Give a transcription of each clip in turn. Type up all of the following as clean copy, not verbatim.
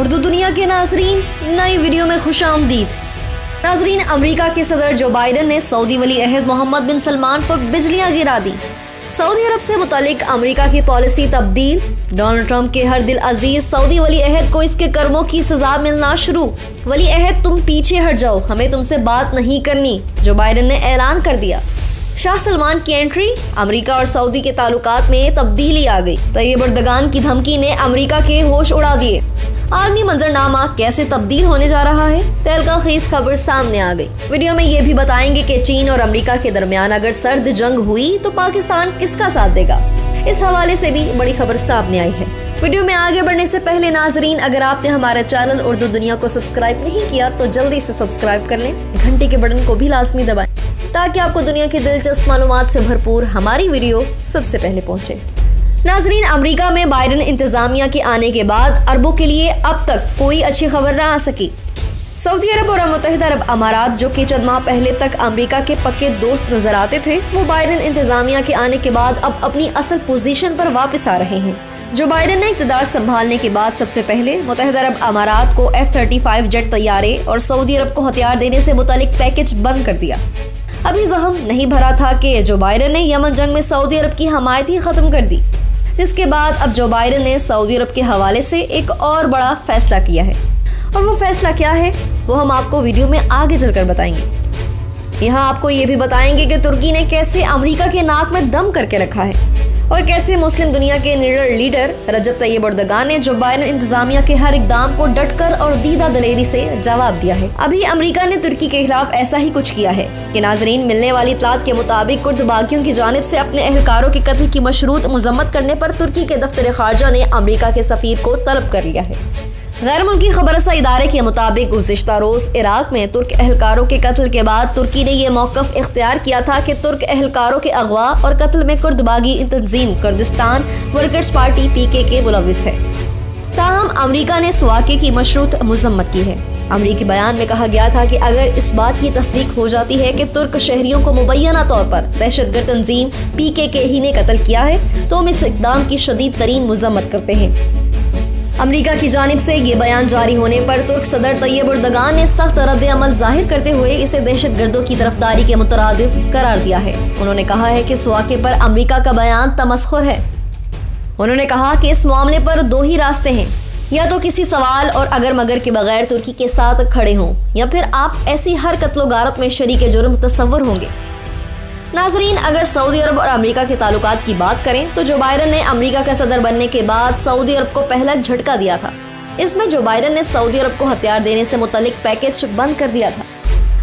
उर्दू दुनिया के नाजरीन, नई वीडियो में खुशामदीद। नाजरीन, अमेरिका के सदर जो बाइडन ने सऊदी वली अहद मोहम्मद बिन सलमान पर बिजलियां गिरा दी। सऊदी अरब से मुतालिक अमेरिका की पॉलिसी तब्दील। डोनाल्ड ट्रंप के हर दिल अजीज सऊदी वली अहद को इसके कर्मों की सजा मिलना शुरू। वली अहद, तुम पीछे हट जाओ, हमें तुमसे बात नहीं करनी, जो बाइडन ने ऐलान कर दिया। शाह सलमान की एंट्री। अमेरिका और सऊदी के ताल्लुकात में तब्दीली आ गई। तैयब एर्दोगान की धमकी ने अमेरिका के होश उड़ा दिए। आलमी मंजरनामा कैसे तब्दील होने जा रहा है, तहलका खेज खबर सामने आ गई। वीडियो में ये भी बताएंगे कि चीन और अमेरिका के दरमियान अगर सर्द जंग हुई तो पाकिस्तान किसका साथ देगा। इस हवाले से भी बड़ी खबर सामने आई है। वीडियो में आगे बढ़ने से पहले नाजरीन, अगर आपने हमारे चैनल उर्दू दुनिया को सब्सक्राइब नहीं किया तो जल्दी से सब्सक्राइब कर लें, घंटी के बटन को भी लाजमी दबाएं ताकि आपको दुनिया की दिलचस्प मालूमात से भरपूर हमारी वीडियो सबसे पहले पहुंचे। नाजरीन, अमेरिका में बाइडन इंतजामिया के आने के बाद अरबों के लिए अब तक कोई अच्छी खबर न आ सकी। सऊदी अरब और मुत्तहिदा अरब अमारात, जो कि चंद माह पहले तक अमेरिका के पक्के दोस्त नजर आते थे, वो बाइडन इंतजामिया के आने के बाद अब अपनी असल पोजीशन पर वापस आ रहे हैं। जो बाइडन ने इक़्तिदार संभालने के बाद सबसे पहले मुत्तहिदा अरब अमारात को F-35 जेट तैयारे और सऊदी अरब को हथियार देने से मुतालिक पैकेज बंद कर दिया। अभी जख्म नहीं भरा था कि जो बाइडन ने यमन जंग में सऊदी अरब की हमायत ही खत्म कर दी, जिसके बाद अब जो बाइडन ने सऊदी अरब के हवाले से एक और बड़ा फैसला किया है। और वो फैसला क्या है वो हम आपको वीडियो में आगे चलकर बताएंगे। यहाँ आपको ये भी बताएंगे कि तुर्की ने कैसे अमेरिका के नाक में दम करके रखा है और कैसे मुस्लिम दुनिया के निडर लीडर रजब तैयब एर्दोगान ने जो बाइडन इंतजामिया के हर इकदाम को डटकर और दीदा दलेरी से जवाब दिया है। अभी अमेरिका ने तुर्की के खिलाफ ऐसा ही कुछ किया है कि नाजरीन, मिलने वाली इत्तलात के मुताबिक कुर्द बागियों की जानिब से अपने एहलकारों के कत्ल की मशरूत मजम्मत करने पर तुर्की के दफ्तर खारजा ने अमेरिका के सफीर को तलब कर लिया है। गैर मुल्की खबरसा इदारे के मुताबिक गुज़िश्ता रोज इराक में तुर्क एहलकारों के कत्ल के बाद तुर्की ने यह मौक़िफ़ इख्तियार किया था कि तुर्क एहलकारों के अगवा और कत्ल में कुर्द बागी तंजीम कुर्दिस्तान वर्कर्स पार्टी PKK मुलव्विस है। ताहम अमेरिका ने इस वाक़े की मशरूत मजम्मत की है। अमेरिकी बयान में कहा गया था कि अगर इस बात की तस्दीक हो जाती है कि तुर्क शहरियों को मुबैना तौर पर दहशतगर्द तंजीम PKK ही ने कत्ल किया है तो हम इस इक़दाम की शदीद तरीन मजम्मत करते हैं। अमेरिका की जानिब से ये बयान जारी होने पर तुर्क सदर तैयब एर्दोगान ने सख्त रद्द अमल जाहिर करते हुए इसे दहशतगर्दों की तरफदारी के मुतरादिफ करार दिया है। उन्होंने कहा है कि इस वाक़े पर अमेरिका का बयान तमस्खुर है। उन्होंने कहा कि इस मामले पर दो ही रास्ते हैं, या तो किसी सवाल और अगर मगर के बगैर तुर्की के साथ खड़े हों, या फिर आप ऐसी हर कत्लो गारत में शरीक जुर्म तस्वुर होंगे। नाजरीन, अगर सऊदी अरब और अमेरिका के ताल्लुकात की बात करें तो जो बाइडन ने अमेरिका का सदर बनने के बाद सऊदी अरब को पहला झटका दिया था। इसमें जो बाइडन ने सऊदी अरब को हथियार देने से मुतालिक पैकेज बंद कर दिया था।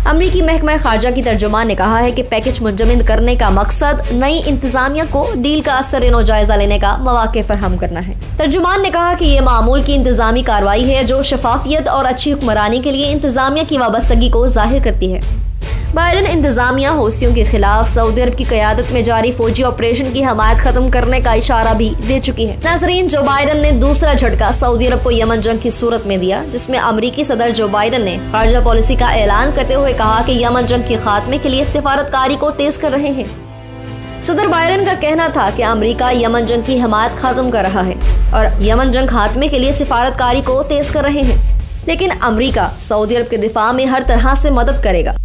अमेरिकी महकमा खारजा की तर्जुमान ने कहा है कि पैकेज मुंजमद करने का मकसद नई इंतजामिया को डील का असर जायजा लेने का मौके फराहम करना है। तर्जुमान ने कहा कि ये मामूल की इंतजामी कार्रवाई है जो शफाफियत और अच्छी हुक्मरानी के लिए इंतजामिया की वाबस्तगी को जाहिर करती है। बाइडन इंतजामिया हौसियों के खिलाफ सऊदी अरब की क़यादत में जारी फौजी ऑपरेशन की हमायत खत्म करने का इशारा भी दे चुकी है। नाजरीन, जो बाइडन ने दूसरा झटका सऊदी अरब को यमन जंग की सूरत में दिया, जिसमें अमेरिकी सदर जो बाइडन ने खारजा पॉलिसी का ऐलान करते हुए कहा कि यमन जंग के खात्मे के लिए सिफारतकारी को तेज कर रहे हैं। सदर बाइडन का कहना था कि अमेरिका यमन जंग की हमायत खत्म कर रहा है और यमन जंग खात्मे के लिए सिफारतकारी को तेज कर रहे हैं, लेकिन अमेरिका सऊदी अरब के दिफा में हर तरह से मदद करेगा।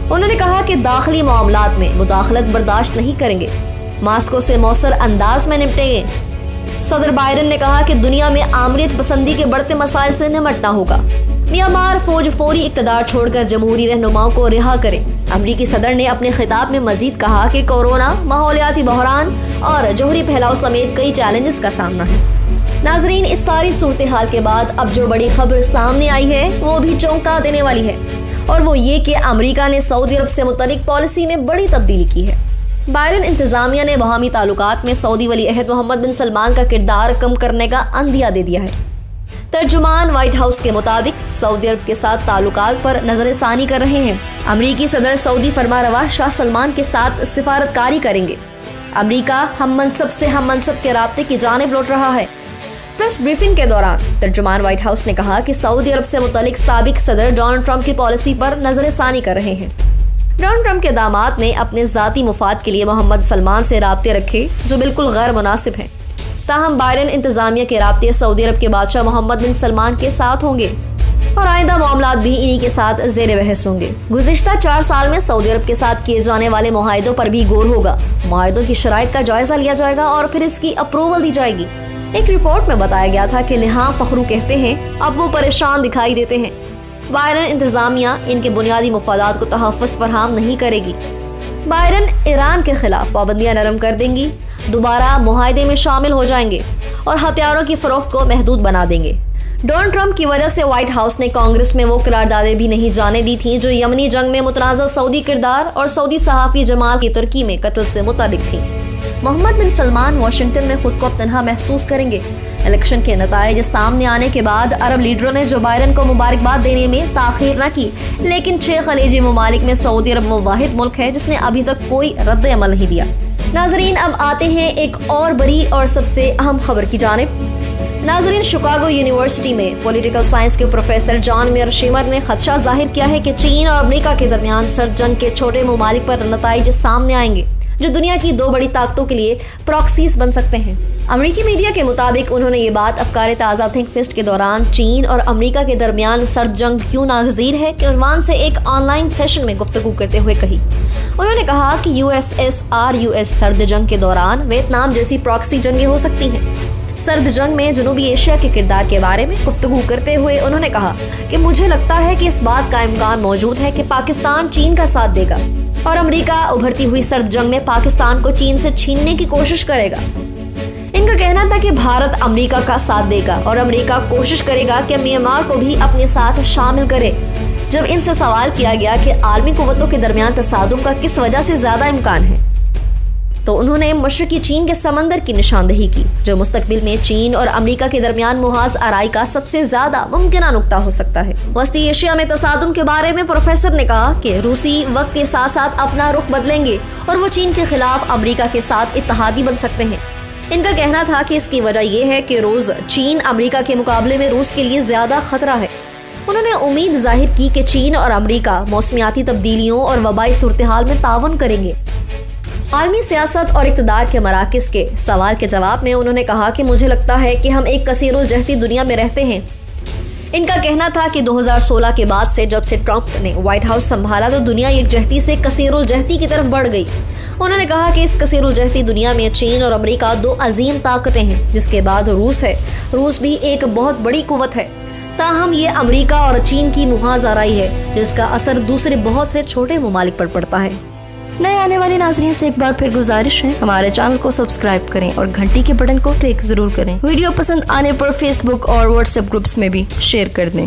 उन्होंने कहा कि दाखिली मामलात में मुदाखलत बर्दाश्त नहीं करेंगे, मास्को से मौसर अंदाज में निपटेंगे। सदर बाइडन ने कहा कि दुनिया में आमरीत पसंदी के बढ़ते मसाइल से निमटना होगा। म्यांमार फौज फौरी इक़्तिदार छोड़कर जमहूरी रहनुमाओं को रिहा करे। अमरीकी सदर ने अपने खिताब में मजीद कहा कि कोरोना, माहौलियाती बहरान और जोहरी फैलाव समेत कई चैलेंजेस का सामना है। नाजरीन, इस सारी सूरत हाल के बाद अब जो बड़ी खबर सामने आई है वो भी चौंका देने वाली है, और वो ये कि अमेरिका ने सऊदी अरब से मुतालिक पॉलिसी में बड़ी तब्दीली की है। बाइडन इंतजामिया ने बहामी ताल्लुकात में सऊदी वली अहद मोहम्मद बिन सलमान का किरदार कम करने का अंदिया दे दिया है। तर्जुमान व्हाइट हाउस के मुताबिक सऊदी अरब के साथ ताल्लुकात पर नजरसानी कर रहे हैं। अमेरिकी सदर सऊदी फरमारवा शाह सलमान के साथ सिफारतकारी करेंगे। अमेरिका हम मनसब से हम मनसब के राब्ते की जानिब लौट रहा है। प्रेस ब्रीफिंग के दौरान तर्जुमान व्हाइट हाउस ने कहा कि सऊदी अरब से मुतालिक साबिक सदर डोनाल्ड ट्रंप की पॉलिसी पर नजरसानी कर रहे हैं। डोनाल्ड ट्रंप के दामाद ने अपने जाती मुफाद के लिए मोहम्मद सलमान से राब्ते रखे जो बिल्कुल गैर मुनासिब हैं। ताहम बाइडेन इंतजामिया के राब्ते सऊदी अरब के बादशाह मोहम्मद बिन सलमान के साथ होंगे और आइंदा मामलात भी इन्हीं के साथ जेर बहस होंगे। गुज़िश्ता 4 साल में सऊदी अरब के साथ किए जाने वाले मुआहिदों पर भी गौर होगा। मुआहिदों की शराइत का जायजा लिया जाएगा और फिर इसकी अप्रूवल दी जाएगी। एक रिपोर्ट में बताया गया था कि लिहां फखरू कहते हैं अब वो परेशान दिखाई देते हैं। बाइडेन इंतजामिया इनके बुनियादी मुफादात को तहफ़्फ़ुज़ फराहम नहीं करेगी। बाइडेन ईरान के खिलाफ पाबंदियां नरम कर देंगी, दोबारा मुआहिदे में शामिल हो जाएंगे और हथियारों की फरोख्त को महदूद बना देंगे। डोनाल्ड ट्रंप की वजह से व्हाइट हाउस ने कांग्रेस में वो करारदादें भी नहीं जाने दी थी जो यमनी जंग में मुतनाज़ा सऊदी किरदार और सऊदी सहाफ़ी जमाल की तुर्की में कत्ल से मुतालिक थी। मोहम्मद बिन सलमान वाशिंगटन में खुद को अब तन्हा महसूस करेंगे। इलेक्शन के नताइज सामने आने के बाद अरब लीडरों ने जो बाइडेन को मुबारकबाद देने में ताखीर न की, लेकिन 6 खलीजी ममालिक में सऊदी अरब वो वाहिद मुल्क है जिसने अभी तक कोई रद्द अमल नहीं दिया। नाजरीन, अब आते हैं एक और बड़ी और सबसे अहम खबर की जानिब। नाजरीन, शिकागो यूनिवर्सिटी में पॉलिटिकल साइंस के प्रोफेसर जॉन मेयर शिमर ने खदशा जाहिर किया है कि चीन और अमेरिका के दरमियान सर्द जंग के छोटे ममालिक पर नताइज सामने आएंगे जो दुनिया की 2 बड़ी ताकतों के लिए प्रॉक्सीज बन सकते हैं। अमेरिकी मीडिया के मुताबिक उन्होंने ये बात अफकार ताज़ा थिंक फेस्ट के दौरान चीन और अमेरिका के दरमियान सर्द जंग क्यों नागजीर है के उन्वान से एक ऑनलाइन सेशन में गुफ्तगू करते हुए कही। उन्होंने कहा कि यूएसएसआर सर्द जंग के दौरान वियतनाम जैसी प्रॉक्सी जंगें हो सकती हैं। सर्द जंग में जनूबी एशिया के किरदार के बारे में गुफ्तगू करते हुए उन्होंने कहा कि मुझे लगता है कि इस बात का इम्कान मौजूद है कि पाकिस्तान चीन का साथ देगा और अमेरिका उभरती हुई सर्द जंग में पाकिस्तान को चीन से छीनने की कोशिश करेगा। इनका कहना था कि भारत अमेरिका का साथ देगा और अमेरिका कोशिश करेगा कि म्यांमार को भी अपने साथ शामिल करे। जब इनसे सवाल किया गया कि आलमी कुव्वतों के दरमियान तसादुम का किस वजह से ज्यादा इम्कान है, तो उन्होंने मशरकी चीन के समंदर की निशानदेही की जो मुस्तकबिल में चीन और अमेरिका के दरमियान मुहाज आराई का सबसे ज्यादा मुमकिना नुक्ता हो सकता है। वस्ती एशिया में तसादुम के बारे में प्रोफेसर ने कहा कि रूसी वक्त के साथ साथ अपना रुख बदलेंगे और वो चीन के खिलाफ अमेरिका के साथ इत्तेहादी बन सकते हैं। इनका कहना था कि इसकी वजह यह है कि रोज चीन अमेरिका के मुकाबले में रूस के लिए ज्यादा खतरा है। उन्होंने उम्मीद जाहिर की कि चीन और अमेरिका मौसमियाती तब्दीलियों और वबाई सूरत-ए-हाल में ताउन करेंगे। आलमी सियासत और इक़्तिदार के मराकिज़ के सवाल के जवाब में उन्होंने कहा कि मुझे लगता है कि हम एक कसीरुल जहती दुनिया में रहते हैं। इनका कहना था कि 2016 के बाद से जब से ट्रंप ने व्हाइट हाउस संभाला तो दुनिया एक जहती से कसीरुल जहती की तरफ बढ़ गई। उन्होंने कहा कि इस कसीरुल जहती दुनिया में चीन और अमेरिका 2 अजीम ताकतें हैं, जिसके बाद रूस है। रूस भी एक बहुत बड़ी कुव्वत है, ताहम ये अमेरिका और चीन की मुहाज़ाराई है जिसका असर दूसरे बहुत से छोटे ममालिक पर पड़ता है। नए आने वाले नाज़रीन से एक बार फिर गुजारिश है, हमारे चैनल को सब्सक्राइब करें और घंटी के बटन को क्लिक जरूर करें। वीडियो पसंद आने पर फेसबुक और व्हाट्सएप ग्रुप्स में भी शेयर कर दें।